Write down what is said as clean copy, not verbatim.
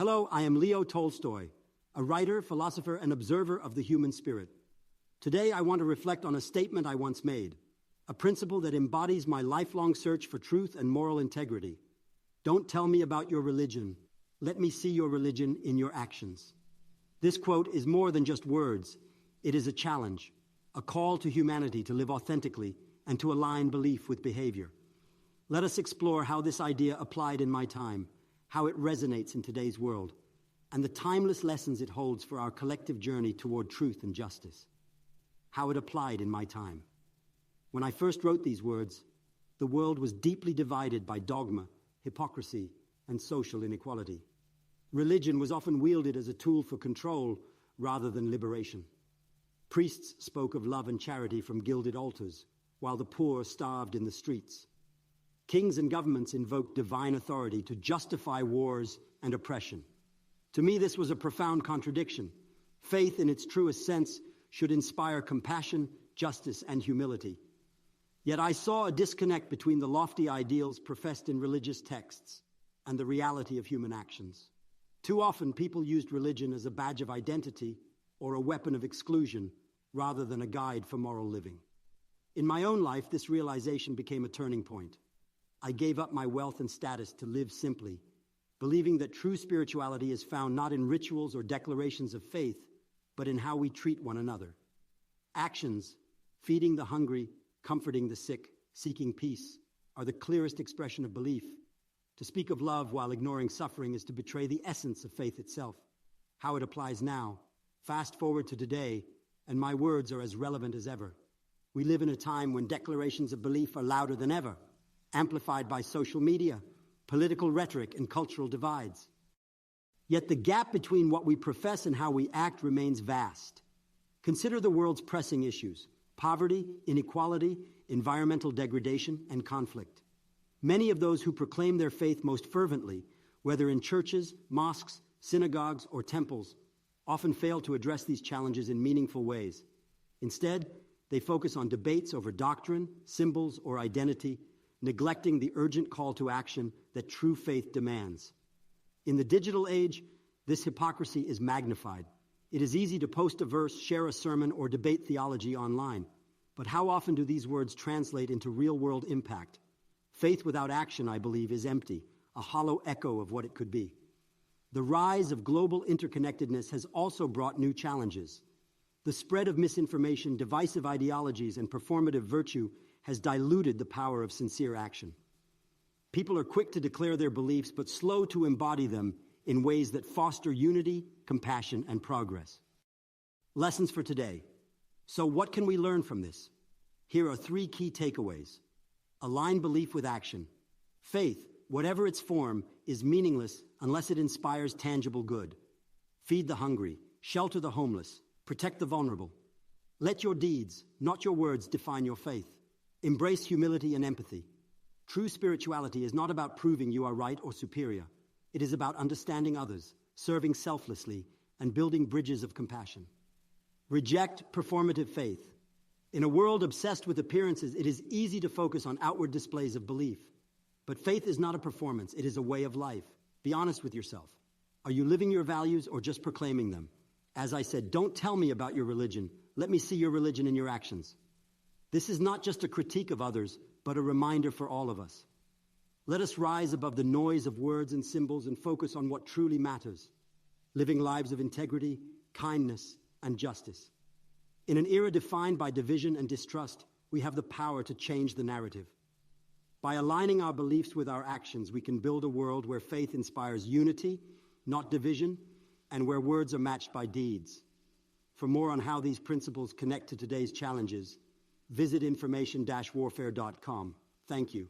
Hello, I am Leo Tolstoy, a writer, philosopher, and observer of the human spirit. Today, I want to reflect on a statement I once made, a principle that embodies my lifelong search for truth and moral integrity. Don't tell me about your religion. Let me see your religion in your actions. This quote is more than just words. It is a challenge, a call to humanity to live authentically and to align belief with behavior. Let us explore how this idea applied in my time, how it resonates in today's world, and the timeless lessons it holds for our collective journey toward truth and justice. How it applied in my time. When I first wrote these words, the world was deeply divided by dogma, hypocrisy, and social inequality. Religion was often wielded as a tool for control rather than liberation. Priests spoke of love and charity from gilded altars, while the poor starved in the streets. Kings and governments invoked divine authority to justify wars and oppression. To me, this was a profound contradiction. Faith, in its truest sense, should inspire compassion, justice, and humility. Yet I saw a disconnect between the lofty ideals professed in religious texts and the reality of human actions. Too often, people used religion as a badge of identity or a weapon of exclusion rather than a guide for moral living. In my own life, this realization became a turning point. I gave up my wealth and status to live simply, believing that true spirituality is found not in rituals or declarations of faith, but in how we treat one another. Actions, feeding the hungry, comforting the sick, seeking peace, are the clearest expression of belief. To speak of love while ignoring suffering is to betray the essence of faith itself. How it applies now, fast forward to today, and my words are as relevant as ever. We live in a time when declarations of belief are louder than ever, amplified by social media, political rhetoric, and cultural divides. Yet the gap between what we profess and how we act remains vast. Consider the world's pressing issues: poverty, inequality, environmental degradation, and conflict. Many of those who proclaim their faith most fervently, whether in churches, mosques, synagogues, or temples, often fail to address these challenges in meaningful ways. Instead, they focus on debates over doctrine, symbols, or identity, neglecting the urgent call to action that true faith demands. In the digital age, this hypocrisy is magnified. It is easy to post a verse, share a sermon, or debate theology online. But how often do these words translate into real-world impact? Faith without action, I believe, is empty, a hollow echo of what it could be. The rise of global interconnectedness has also brought new challenges. The spread of misinformation, divisive ideologies, and performative virtue has diluted the power of sincere action. People are quick to declare their beliefs, but slow to embody them in ways that foster unity, compassion, and progress. Lessons for today. So what can we learn from this? Here are 3 key takeaways. Align belief with action. Faith, whatever its form, is meaningless unless it inspires tangible good. Feed the hungry, shelter the homeless, protect the vulnerable. Let your deeds, not your words, define your faith. Embrace humility and empathy. True spirituality is not about proving you are right or superior. It is about understanding others, serving selflessly, and building bridges of compassion. Reject performative faith. In a world obsessed with appearances, it is easy to focus on outward displays of belief. But faith is not a performance, it is a way of life. Be honest with yourself. Are you living your values or just proclaiming them? As I said, don't tell me about your religion. Let me see your religion in your actions. This is not just a critique of others, but a reminder for all of us. Let us rise above the noise of words and symbols and focus on what truly matters, living lives of integrity, kindness, and justice. In an era defined by division and distrust, we have the power to change the narrative. By aligning our beliefs with our actions, we can build a world where faith inspires unity, not division, and where words are matched by deeds. For more on how these principles connect to today's challenges, visit information-warfare.com. Thank you.